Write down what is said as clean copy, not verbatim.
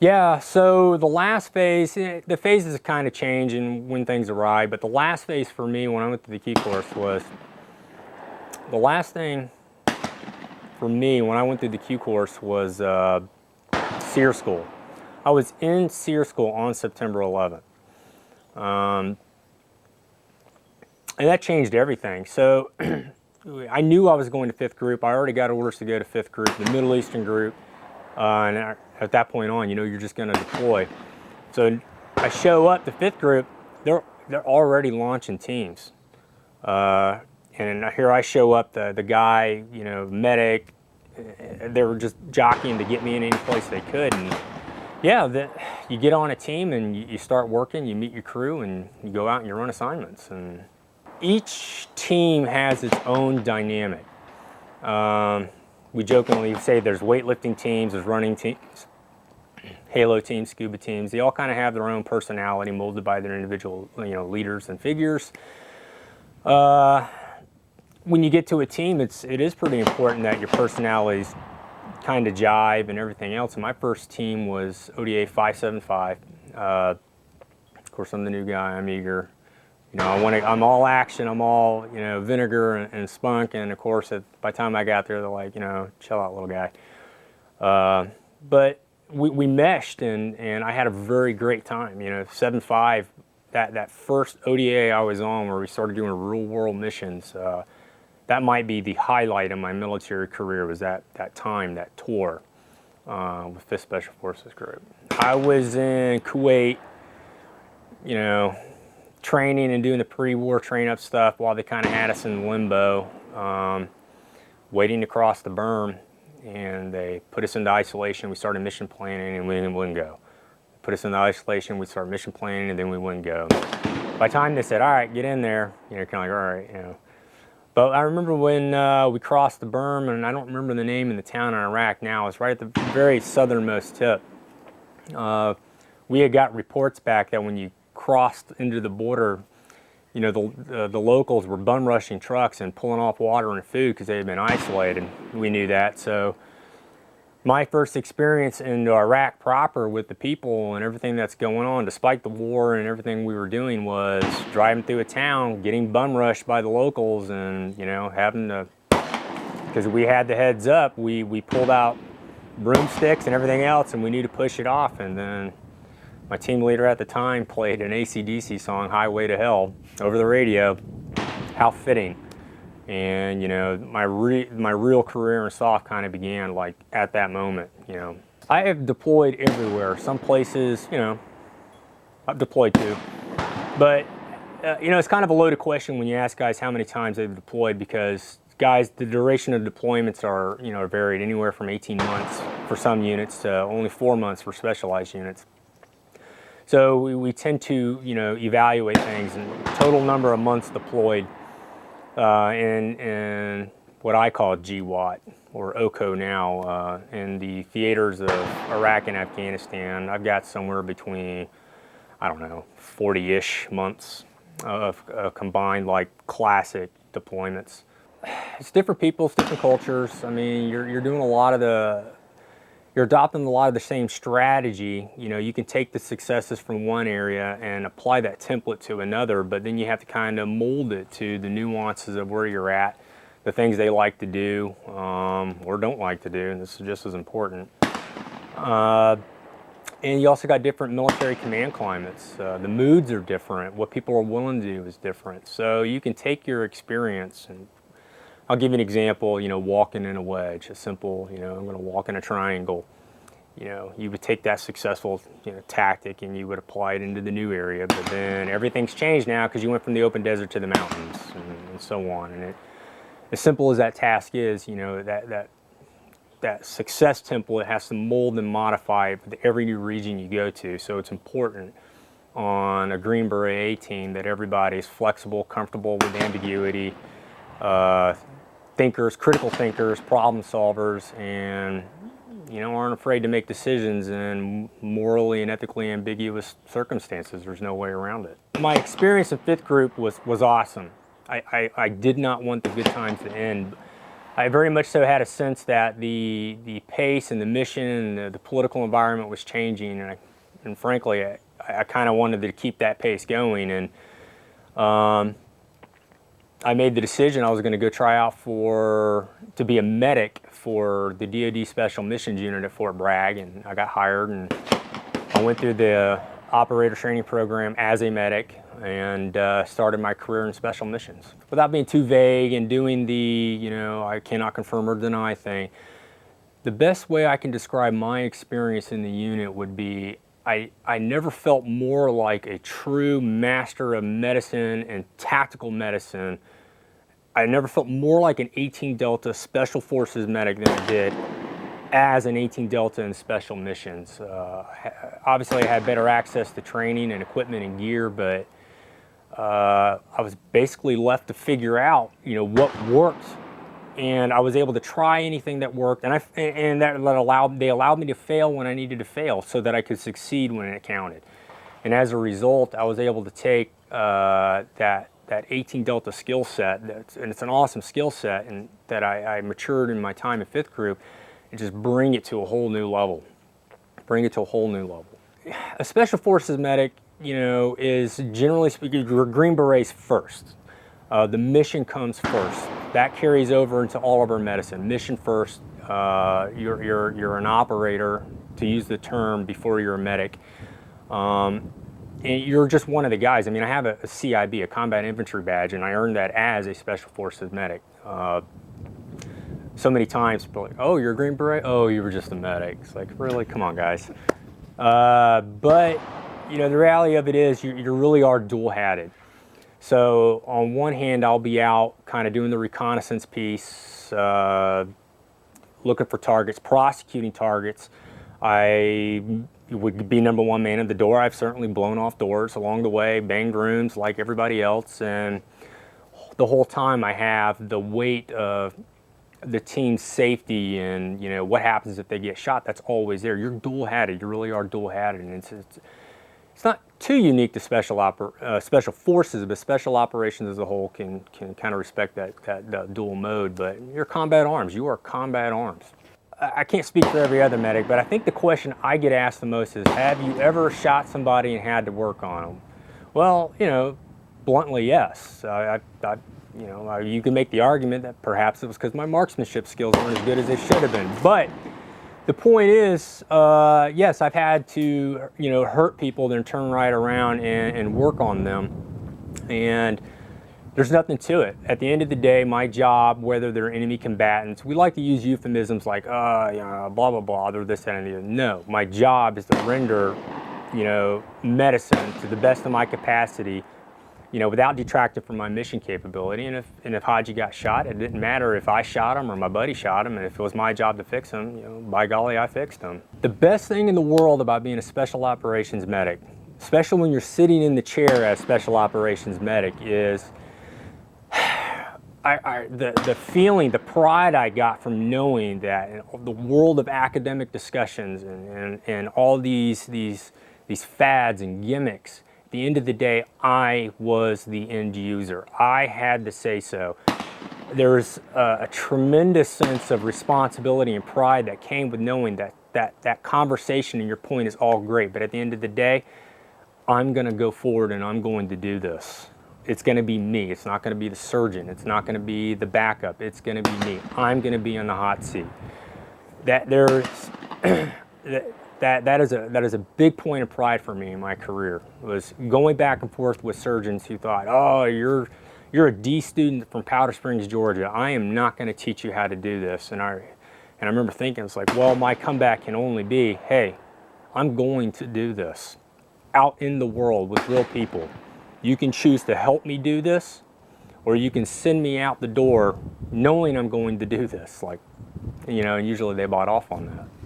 Yeah, so the last phase, the phases kind of change and when things arrive, but the last phase for me when I went through the key course was, the last thing for me when I went through the Q course was SEER school. I was in SEER school on September 11th. And that changed everything. So I knew I was going to 5th group. I already got orders to go to 5th group, the Middle Eastern group. And at that point on, you know, you're just going to deploy. So I show up to 5th group, they're already launching teams. And here I show up, the guy, you know, medic, they were just jockeying to get me in any place they could. And yeah, you get on a team and you start working, you meet your crew, and you go out and you run assignments. And each team has its own dynamic. We jokingly say there's weightlifting teams, there's running teams, halo teams, scuba teams. They all kind of have their own personality molded by their individual, you know, leaders and figures. When you get to a team, it is pretty important that your personalities kind of jive and everything else. And my first team was ODA 575. Of course, I'm the new guy. I'm eager. You know, I'm all action. I'm all, you know, vinegar and spunk. And of course, by the time I got there, they're like, you know, chill out, little guy. But we meshed, and I had a very great time. You know, 7.5. That first ODA I was on, where we started doing real world missions. That might be the highlight of my military career, was that time, that tour with 5th Special Forces Group. I was in Kuwait, you know, training and doing the pre-war train-up stuff while they kind of had us in limbo, waiting to cross the berm, and they put us into isolation. We started mission planning, and we wouldn't go. Put us into isolation, we started mission planning, and then we wouldn't go. By the time they said, all right, get in there, you know, kind of like, all right, you know. But I remember when we crossed the berm, and I don't remember the name of the town in Iraq now. It's right at the very southernmost tip. We had got reports back that when you crossed into the border, you know, the locals were bum rushing trucks and pulling off water and food because they had been isolated. We knew that. So my first experience in Iraq proper with the people and everything that's going on, despite the war and everything we were doing, was driving through a town, getting bum rushed by the locals, and, you know, having to, because we had the heads up, we pulled out broomsticks and everything else, and we knew to push it off. And then my team leader at the time played an AC/DC song, Highway to Hell, over the radio. How fitting. And, you know, my real career in SOF kind of began like at that moment. You know, I have deployed everywhere. Some places, you know, I've deployed too. But, you know, it's kind of a loaded question when you ask guys how many times they've deployed, because guys, the duration of deployments are, you know, varied anywhere from 18 months for some units to only 4 months for specialized units. So we tend to, you know, evaluate things, and total number of months deployed in what I call GWAT, or OCO now, in the theaters of Iraq and Afghanistan. I've got somewhere between, I don't know, 40-ish months of combined, like, classic deployments. It's different people, it's different cultures. I mean, you're doing a lot of you're adopting a lot of the same strategy. You know, you can take the successes from one area and apply that template to another, but then you have to kind of mold it to the nuances of where you're at, the things they like to do or don't like to do, and this is just as important. And you also got different military command climates. The moods are different. What people are willing to do is different. So you can take your experience, and I'll give you an example, you know, walking in a wedge, a simple, you know, I'm going to walk in a triangle. You know, you would take that successful, you know, tactic and you would apply it into the new area, but then everything's changed now because you went from the open desert to the mountains and so on. And as simple as that task is, you know, that success template has to mold and modify with every new region you go to. So it's important on a Green Beret A team that everybody is flexible, comfortable with ambiguity, thinkers, critical thinkers, problem solvers, and, you know, aren't afraid to make decisions in morally and ethically ambiguous circumstances. There's no way around it. My experience in 5th Group was awesome. I did not want the good times to end, I very much so had a sense that the pace and the mission and the political environment was changing, and frankly, I kind of wanted to keep that pace going, and I made the decision I was going to go try out to be a medic for the DoD Special Missions Unit at Fort Bragg, and I got hired, and I went through the operator training program as a medic, and started my career in special missions. Without being too vague and doing the, I cannot confirm or deny thing, the best way I can describe my experience in the unit would be I never felt more like a true master of medicine and tactical medicine. I never felt more like an 18 Delta Special Forces medic than I did as an 18 Delta in special missions. Obviously I had better access to training and equipment and gear, but I was basically left to figure out, what worked, and I was able to try anything that worked, and they allowed me to fail when I needed to fail so that I could succeed when it counted. And as a result, I was able to take that 18 Delta skill set, and it's an awesome skill set, and that I matured in my time in 5th Group, and just bring it to a whole new level. Bring it to a whole new level. A Special Forces medic, is generally speaking, you're Green Berets first. The mission comes first. That carries over into all of our medicine. Mission first. You're an operator, to use the term, before you're a medic. And you're just one of the guys. I mean, I have a CIB, a Combat Infantry Badge, and I earned that as a Special Forces medic. So many times people are like, oh, you're a Green Beret? Oh, you were just a medic. It's like, really? Come on, guys. But, the reality of it is you really are dual-hatted. So on one hand, I'll be out kind of doing the reconnaissance piece, looking for targets, prosecuting targets. I would be #1 man at the door. I've certainly blown off doors along the way, banged rooms like everybody else, and the whole time I have the weight of the team's safety and what happens if they get shot. That's always there. You're dual-hatted. You really are dual-hatted, and it's not too unique to special forces, but special operations as a whole can kind of respect that dual mode. But you're combat arms. You are combat arms. I can't speak for every other medic, but I think the question I get asked the most is, have you ever shot somebody and had to work on them? Well, bluntly, yes. You can make the argument that perhaps it was because my marksmanship skills weren't as good as they should have been. But the point is, yes, I've had to, hurt people, then turn right around and work on them. And there's nothing to it. At the end of the day, my job, whether they're enemy combatants, we like to use euphemisms like, blah, blah, blah, they're this, that, and the other. No, my job is to render, medicine to the best of my capacity, without detracting from my mission capability. And if Haji got shot, it didn't matter if I shot him or my buddy shot him, and if it was my job to fix him, by golly, I fixed him. The best thing in the world about being a special operations medic, especially when you're sitting in the chair as special operations medic, is the feeling, the pride I got from knowing that in the world of academic discussions and all these fads and gimmicks, at the end of the day, I was the end user. I had to say so. There's a tremendous sense of responsibility and pride that came with knowing that conversation and your point is all great, but at the end of the day, I'm going to go forward and I'm going to do this. It's going to be me. It's not going to be the surgeon. It's not going to be the backup. It's going to be me. I'm going to be on the hot seat. That is a big point of pride for me in my career. Was going back and forth with surgeons who thought, oh, you're a D student from Powder Springs, Georgia. I am not going to teach you how to do this. And I remember thinking, it's like, well, my comeback can only be, hey, I'm going to do this out in the world with real people. You can choose to help me do this, or you can send me out the door knowing I'm going to do this. And usually they bought off on that.